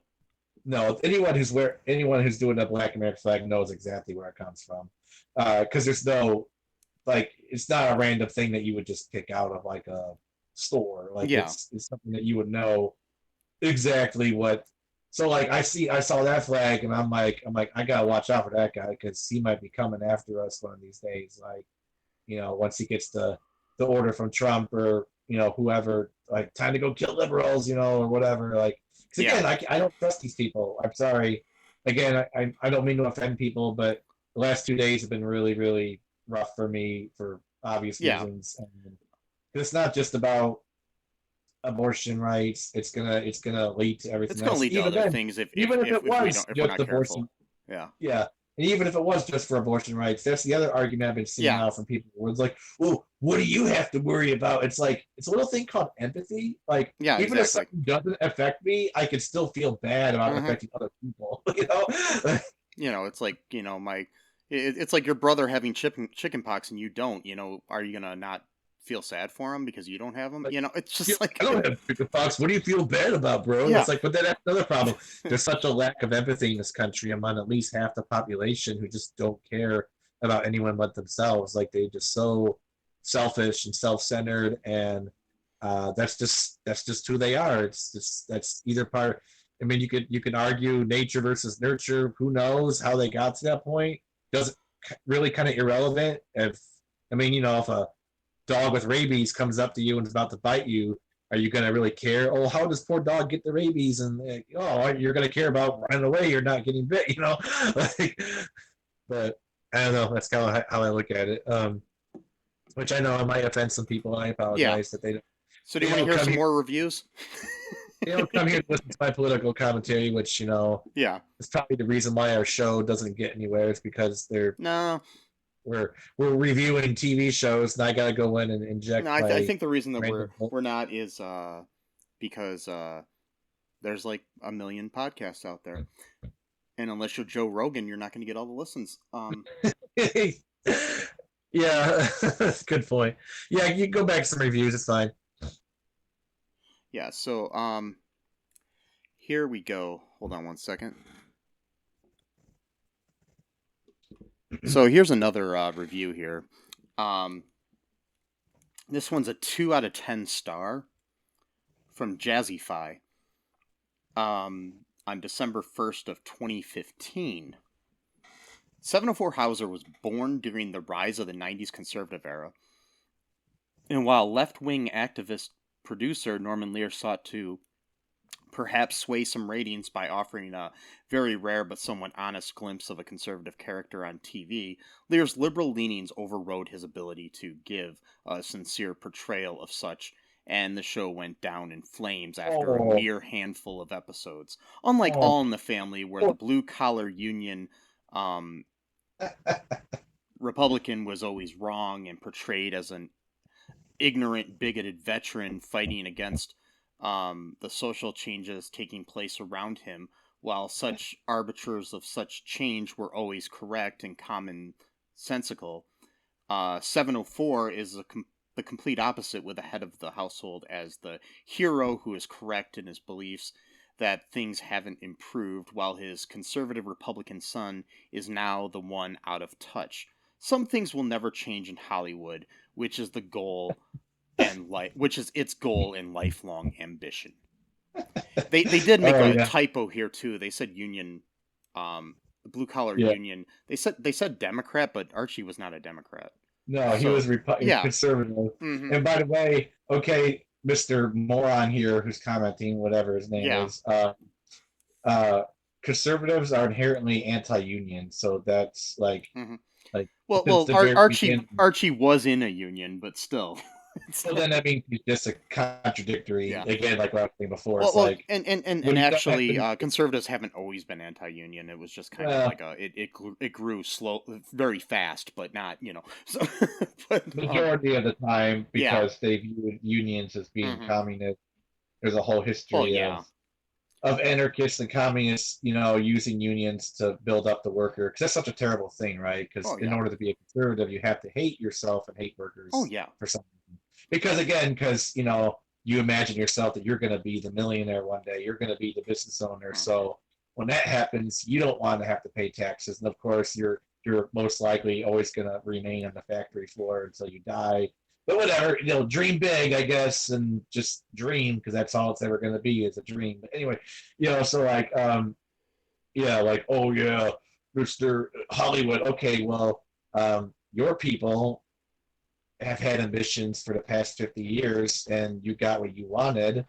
No, anyone who's doing a black American flag knows exactly where it comes from, because there's no like it's not a random thing that you would just pick out of like a store. Like it's something that you would know exactly what. So like I saw that flag and I'm like I gotta watch out for that guy because he might be coming after us one of these days. Like once he gets the order from Trump or whoever, like time to go kill liberals, or whatever. Like, because again, I don't trust these people. I'm sorry. Again, I don't mean to offend people, but the last 2 days have been really, really rough for me for obvious reasons. And it's not just about abortion rights. It's gonna lead to everything. It's gonna lead to other things if we're not careful. Yeah. Yeah. And even if it was just for abortion rights, that's the other argument I've been seeing now from people where it's like, well, what do you have to worry about? It's like, it's a little thing called empathy. Like, even if something doesn't affect me, I can still feel bad about affecting other people. It's like, it's like your brother having chicken pox and you don't, are you going to not feel sad for him because you don't have them? It's just like I don't have chicken pox. What do you feel bad about, bro? Yeah. It's like, but then that's another problem. There's such a lack of empathy in this country among at least half the population who just don't care about anyone but themselves. Like they just so selfish and self-centered, and that's just who they are. It's just that's either part. I mean, you could argue nature versus nurture. Who knows how they got to that point? Doesn't really kind of irrelevant. If a dog with rabies comes up to you and is about to bite you, are you going to really care? Oh, how does poor dog get the rabies? And you're going to care about running away. You're not getting bit, but I don't know. That's kind of how I look at it. Which I know I might offend some people. And I apologize that they don't. So do you want to hear some more reviews? They don't come here to listen to my political commentary, which, is probably the reason why our show doesn't get anywhere. It's because we're reviewing TV shows, and I gotta go in and inject. No, I think the reason that we're not is because there's like a million podcasts out there, and unless you're Joe Rogan, you're not going to get all the listens. Yeah, that's a good point. Yeah, you can go back to some reviews. It's fine. Yeah. So here we go. Hold on one second. So here's another review here. This one's a 2 out of 10 star from Jazzify on December 1st of 2015. 704 Hauser was born during the rise of the 90s conservative era. And while left-wing activist producer Norman Lear sought to perhaps sway some ratings by offering a very rare but somewhat honest glimpse of a conservative character on TV, Lear's liberal leanings overrode his ability to give a sincere portrayal of such, and the show went down in flames after a mere handful of episodes. Unlike All in the Family, where the blue-collar union Republican was always wrong and portrayed as an ignorant, bigoted veteran fighting against the social changes taking place around him, while such arbiters of such change were always correct and commonsensical. 704 is the complete opposite, with the head of the household as the hero who is correct in his beliefs that things haven't improved, while his conservative Republican son is now the one out of touch. Some things will never change in Hollywood, which is the goal and which is its goal and lifelong ambition. They did make a typo here too. They said union, blue collar union. They said Democrat, but Archie was not a Democrat. No, he was conservative. Mm-hmm. And by the way, okay, Mr. Moron here who's commenting, whatever his name is, conservatives are inherently anti-union, so that's like, well, Archie was in a union, but still. So then that means he's just a contradictory. Again, like what I was saying before. And actually, conservatives haven't always been anti-union. It was just kind of like it grew slow, very fast, but not So, majority of the time, because they viewed unions as being communist. There's a whole history of anarchists and communists, using unions to build up the worker. Because that's such a terrible thing, right? Because in order to be a conservative, you have to hate yourself and hate workers. For some reason. Because you imagine yourself that you're going to be the millionaire one day. You're going to be the business owner. So when that happens, you don't want to have to pay taxes. And of course, you're most likely always going to remain on the factory floor until you die. But whatever, dream big, I guess, and just dream, because that's all it's ever going to be is a dream. But anyway, so like, Mr. Hollywood. Okay, well, your people have had ambitions for the past 50 years, and you got what you wanted.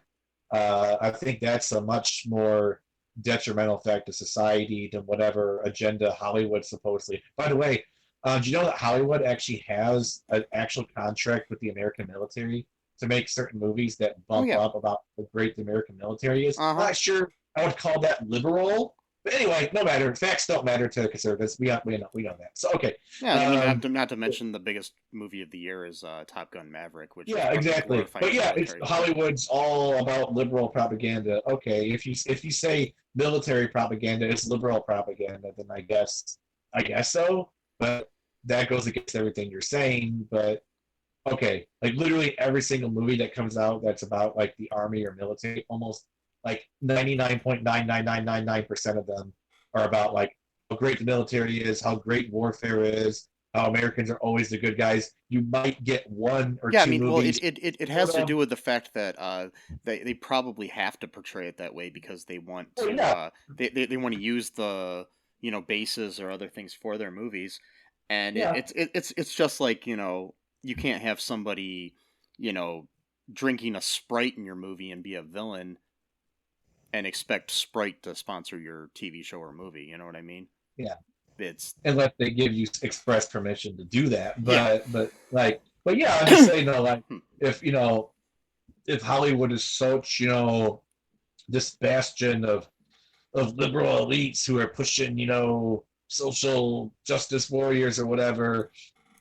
I think that's a much more detrimental effect to society than whatever agenda Hollywood supposedly. By the way, do you know that Hollywood actually has an actual contract with the American military to make certain movies that bump up about how great the American military is? I'm not sure I would call that liberal. But anyway, no matter. Facts don't matter to conservatives. We know that. So, okay. Yeah, not to mention the biggest movie of the year is Top Gun Maverick. Which exactly. But it's Hollywood's all about liberal propaganda. Okay, if you say military propaganda is liberal propaganda, then I guess so. But that goes against everything you're saying. But okay, like literally every single movie that comes out that's about like the army or military, almost like 99.99999% of them are about like how great the military is, how great warfare is, how Americans are always the good guys. You might get one or two movies. Well, it has to do with the fact that they probably have to portray it that way because they want to they want to use the bases or other things for their movies, and it's just like you can't have somebody drinking a Sprite in your movie and be a villain and expect Sprite to sponsor your TV show or movie. You know what I mean? Yeah. It's unless they give you express permission to do that. But I'm just saying like if Hollywood is such, this bastion of liberal elites who are pushing, social justice warriors or whatever,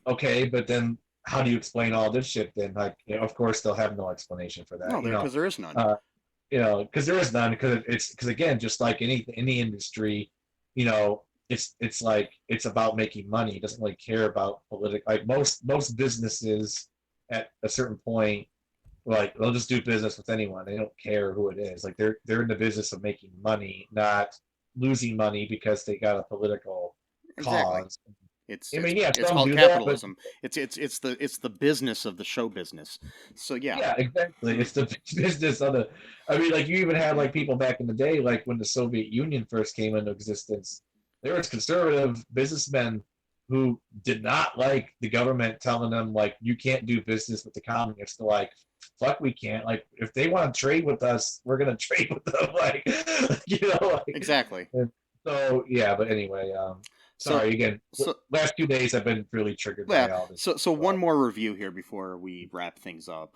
okay, but then how do you explain all this shit then? Like, of course they'll have no explanation for that. No, because there is none. Because there is none. Because again, just like any industry, it's like it's about making money. It doesn't really care about political. Like most businesses at a certain point, like they'll just do business with anyone. They don't care who it is. Like they're in the business of making money, not losing money because they got a political cause. It's called capitalism. But it's the business of the show business. So yeah, exactly. It's the business of the. I mean, like you even had like people back in the day, like when the Soviet Union first came into existence. there was conservative businessmen who did not like the government telling them like you can't do business with the communists. They're like, fuck, we can't. Like, if they want to trade with us, we're gonna trade with them. Like, like Exactly. So yeah, but anyway, sorry again. So Last 2 days I've been really triggered by all this. So one more review here before we wrap things up.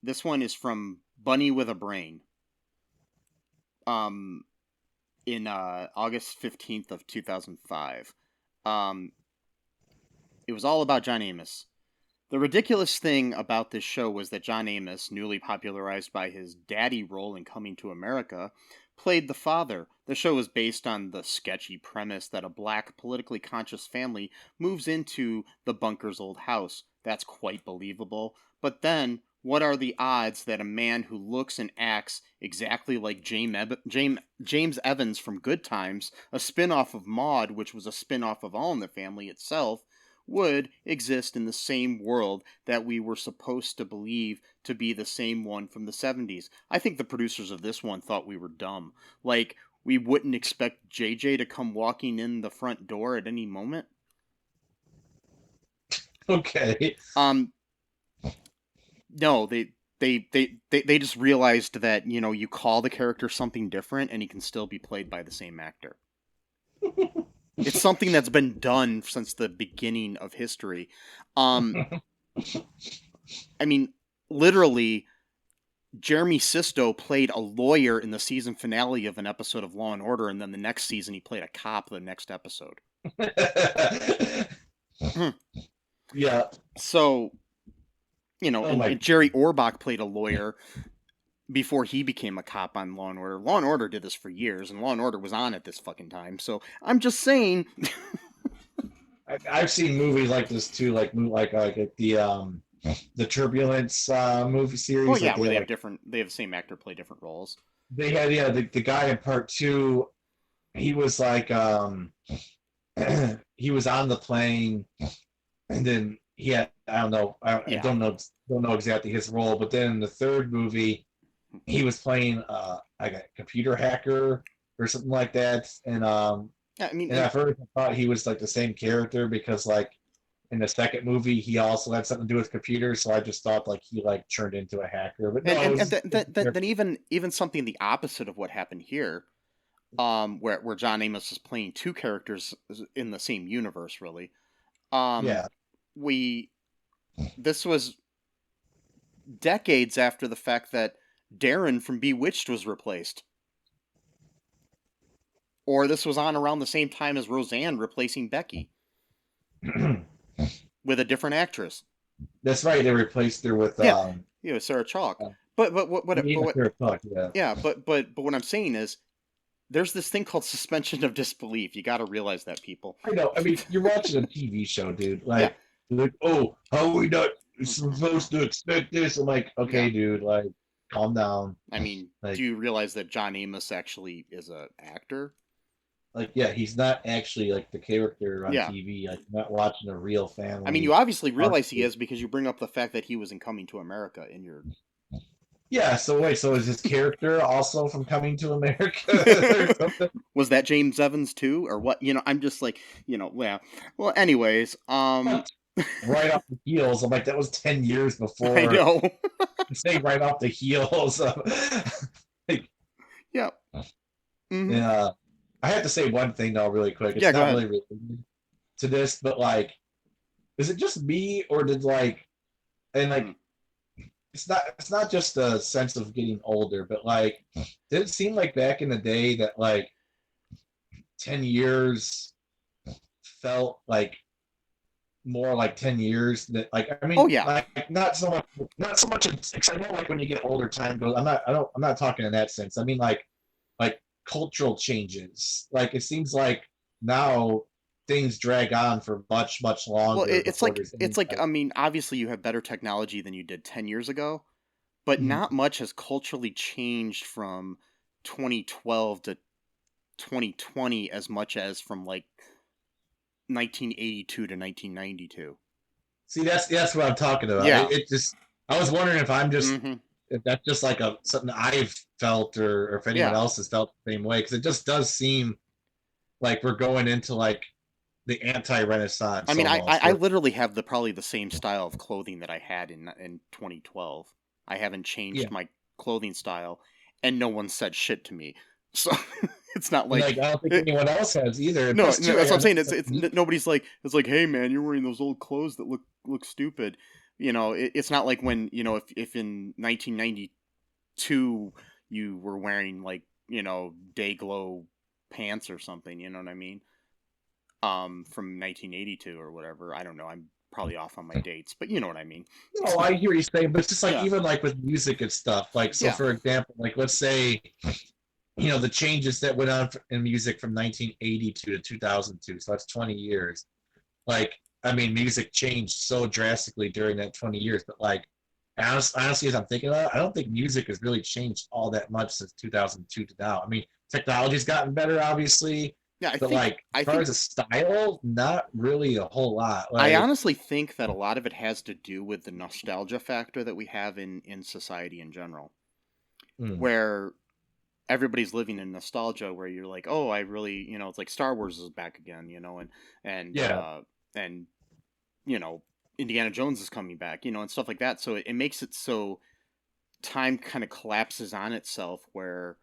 This one is from Bunny with a Brain. In August 15th of 2005. It was all about John Amos. The ridiculous thing about this show was that John Amos, newly popularized by his daddy role in Coming to America, played the father. The show was based on the sketchy premise that a black, politically conscious family moves into the bunker's old house. That's quite believable. But then, what are the odds that a man who looks and acts exactly like James Evans from Good Times, a spin-off of Maude, which was a spin-off of All in the Family itself, would exist in the same world that we were supposed to believe to be the same one from the 70s? I think the producers of this one thought we were dumb. Like, we wouldn't expect JJ to come walking in the front door at any moment. Okay. No, they just realized that, you call the character something different and he can still be played by the same actor. It's something that's been done since the beginning of history. I mean, literally, Jeremy Sisto played a lawyer in the season finale of an episode of Law and Order, and then the next season he played a cop the next episode. Yeah. So, and Jerry Orbach played a lawyer before he became a cop on Law and Order. Law and Order did this for years, and Law and Order was on at this fucking time. So I'm just saying. I've seen movies like this too, like the Turbulence movie series. Oh yeah, like where they have the same actor play different roles. They had the guy in part 2. He was like he was on the plane, and then he had I don't know exactly his role, but then in the third movie, he was playing like a computer hacker or something like that, and at first I thought he was like the same character because like in the second movie he also had something to do with computers, so I just thought like he like turned into a hacker. But then even something the opposite of what happened here, where John Amos is playing two characters in the same universe, really. This was decades after the fact that Darren from Bewitched was replaced. Or this was on around the same time as Roseanne replacing Becky. With a different actress. That's right, they replaced her with Sarah Chalk. But what I'm saying is there's this thing called suspension of disbelief. You got to realize that, people. I know. I mean, you're watching a TV show, dude. Like, oh, how are we not supposed to expect this? I'm like, okay, dude, like, calm down. I mean, do you realize that John Amos actually is an actor? Like, yeah, he's not actually like the character on TV. Like, you're not watching a real family. I mean, you obviously realize he is because you bring up the fact that he was in Coming to America in your. Yeah. So wait. So is his character also from Coming to America? Was that James Evans too, or what? I'm just like, Well, anyways, Right off the heels. I'm like, that was 10 years before. I know. Say right off the heels. Yeah. Mm-hmm. Yeah. I have to say one thing though, really quick. It's not really related to this, but like, is it just me or did it's not just a sense of getting older, but like, did it seem like back in the day that like 10 years felt like more like 10 years that like, I mean, like not so much because I know like when you get older time goes, I'm not talking in that sense. I mean like cultural changes. Like it seems like now things drag on for much longer. Well, it's like I mean, obviously you have better technology than you did 10 years ago, but not much has culturally changed from 2012 to 2020 as much as from like 1982 to 1992. See, that's what I'm talking about. Yeah. It just, I was wondering if I'm just if that's just like something I've felt or if anyone else has felt the same way, because it just does seem like we're going into like the anti-Renaissance. I mean, Almost. I literally have probably the same style of clothing that I had in 2012. I haven't changed Yeah. my clothing style, and no one said shit to me. So it's not Like, like I don't think anyone else has either. no, Plus, no, too, that's I what I'm saying. have It's nobody's like hey man, you're wearing those old clothes that look stupid. You know, it's not like when if in 1992 you were wearing like day glow pants or something. You know what I mean? From 1982 or whatever. I don't know. I'm probably off on my dates, but you know what I mean. No, I hear you saying, but it's just like Yeah. even like with music and stuff. Like, so Yeah. for example, like let's say, the changes that went on in music from 1982 to 2002. So that's 20 years. Like, I mean, music changed so drastically during that 20 years. But like, honestly, as I'm thinking about it, I don't think music has really changed all that much since 2002 to now. I mean, technology's gotten better, obviously. Yeah, But like, as far as a style, not really a whole lot. Like, I honestly think that a lot of it has to do with the nostalgia factor that we have in society in general, where everybody's living in nostalgia, where you're like, oh, I really, it's like Star Wars is back again, and Yeah. and Indiana Jones is coming back, and stuff like that. So it makes it so time kind of collapses on itself, where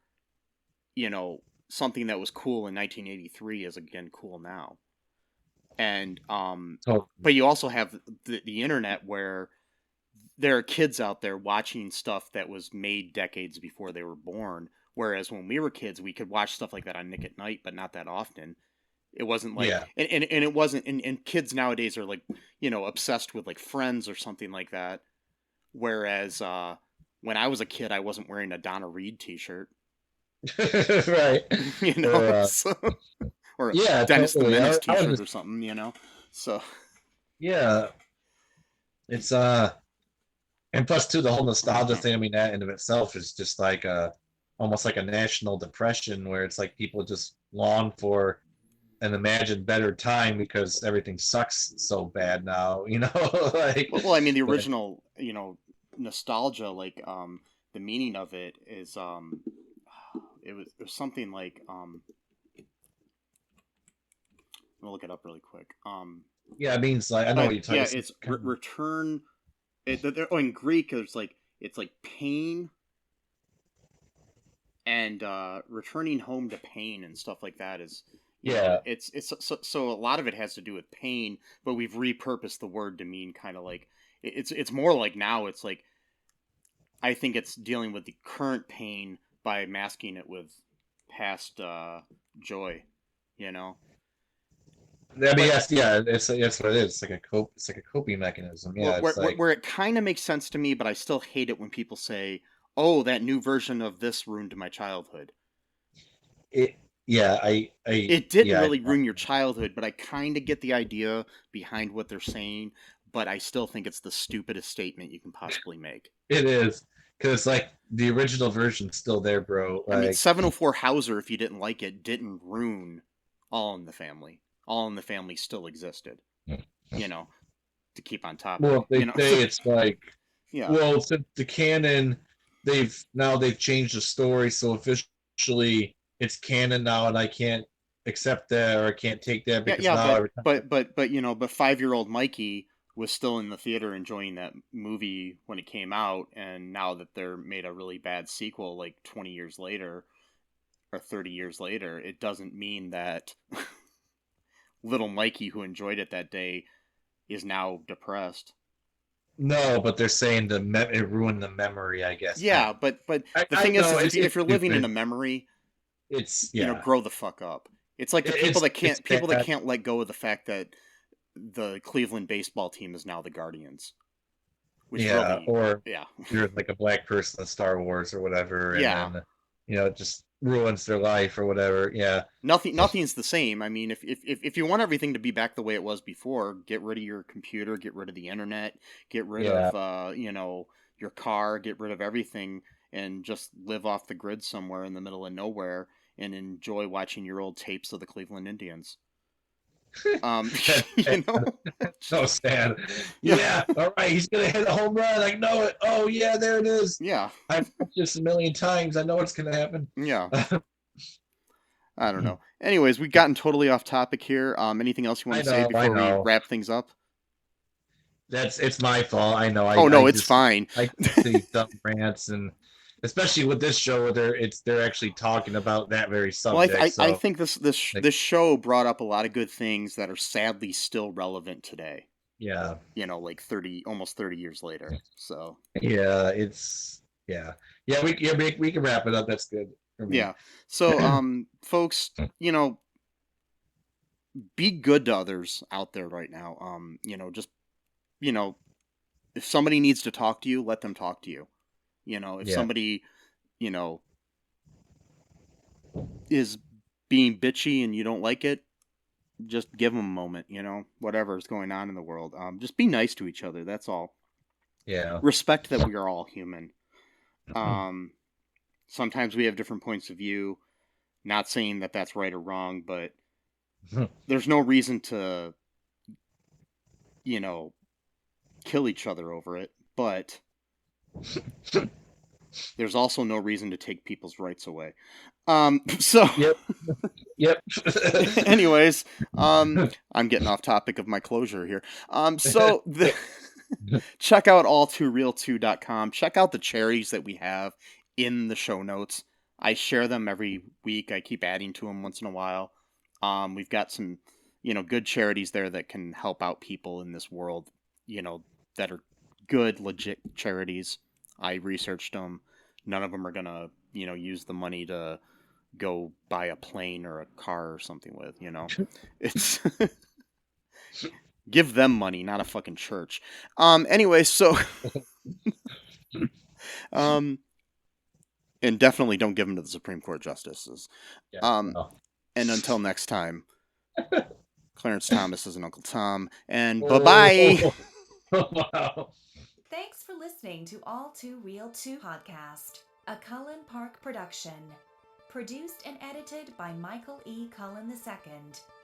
something that was cool in 1983 is again cool now. And but you also have the internet, where there are kids out there watching stuff that was made decades before they were born, whereas when we were kids we could watch stuff like that on Nick at Night, but not that often. It wasn't like and it wasn't and kids nowadays are like obsessed with like Friends or something like that, whereas when I was a kid I wasn't wearing a Donna Reed t-shirt. Right. Or yeah, Dennis totally. the Menace t-shirt or something, so yeah, it's and plus too, the whole nostalgia thing, I mean, that in of itself is just like almost like a national depression, where it's like people just long for an imagined better time because everything sucks so bad now, like, well I mean the original nostalgia, like the meaning of it is it was something like I'm gonna look it up really quick. Yeah, it means like I know what you're talking. Yeah, it's return. In Greek, it's like pain and returning home to pain and stuff like that. Is it's so a lot of it has to do with pain, but we've repurposed the word to mean kind of like it's more like now it's like I think it's dealing with the current pain by masking it with past joy, I mean, yes, yeah, it's what it is. It's like a coping mechanism. Yeah, where it kind of makes sense to me, but I still hate it when people say, "Oh, that new version of this ruined my childhood." It didn't really ruin your childhood, but I kind of get the idea behind what they're saying. But I still think it's the stupidest statement you can possibly make. It is, because like the original version's still there, bro. Like, I mean, 704 Hauser, if you didn't like it, didn't ruin All in the Family. All in the Family still existed, to keep on top. Well, they say it's like, yeah. Well, since the canon, they've changed the story, so officially it's canon now, and I can't accept that or I can't take that because but 5-year-old Mikey was still in the theater enjoying that movie when it came out, and now that they're made a really bad sequel like 20 years later or 30 years later, it doesn't mean that little Mikey who enjoyed it that day is now depressed. No, but they're saying it ruined the memory, I guess. Yeah, but the thing is if you're living in a memory, it's grow the fuck up. It's like the people that can't let go of the fact that the Cleveland baseball team is now the Guardians. Which you're like a black person in Star Wars or whatever, and then, it just ruins their life or whatever. Yeah. Nothing's the same. I mean, if you want everything to be back the way it was before, get rid of your computer, get rid of the internet, get rid of your car, get rid of everything, and just live off the grid somewhere in the middle of nowhere and enjoy watching your old tapes of the Cleveland Indians. So sad. Yeah. All right, he's gonna hit a home run. I know it. Oh yeah, there it is. Yeah. I've watched this a million times. I know what's gonna happen. Yeah. I don't know. Anyways, we've gotten totally off topic here. Anything else you want to say before we wrap things up? It's my fault. I know. Oh no, it's fine. I get these dumb rants, and especially with this show, where they're actually talking about that very subject. Well, I think this show brought up a lot of good things that are sadly still relevant today. Yeah. You know, like almost 30 years later. So. Yeah, we can wrap it up. That's good. Yeah. So, folks, you know, be good to others out there right now. You know, just, you know, if somebody needs to talk to you, let them talk to you. You know, if somebody, you know, is being bitchy and you don't like it, just give them a moment, you know, whatever is going on in the world. Just be nice to each other. That's all. Yeah. Respect that we are all human. Sometimes we have different points of view. Not saying that that's right or wrong, but there's no reason to, you know, kill each other over it. But there's also no reason to take people's rights away. So. Yep. Anyways, I'm getting off topic of my closure here. So check out all2real2.com. Check out the charities that we have in the show notes. I share them every week. I keep adding to them once in a while. We've got some, you know, good charities there that can help out people in this world, you know, that are good, legit charities. I researched them. None of them are going to, you know, use the money to go buy a plane or a car or something with, you know. It's give them money, not a fucking church. Anyway, so and definitely don't give them to the Supreme Court justices. And until next time, Clarence Thomas is an Uncle Tom, and bye-bye. Wow. Thanks for listening to All Too Real 2 podcast, a Cullen Park production. Produced and edited by Michael E. Cullen II.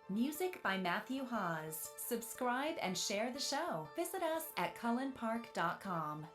Music by Matthew Hawes. Subscribe and share the show. Visit us at cullenpark.com.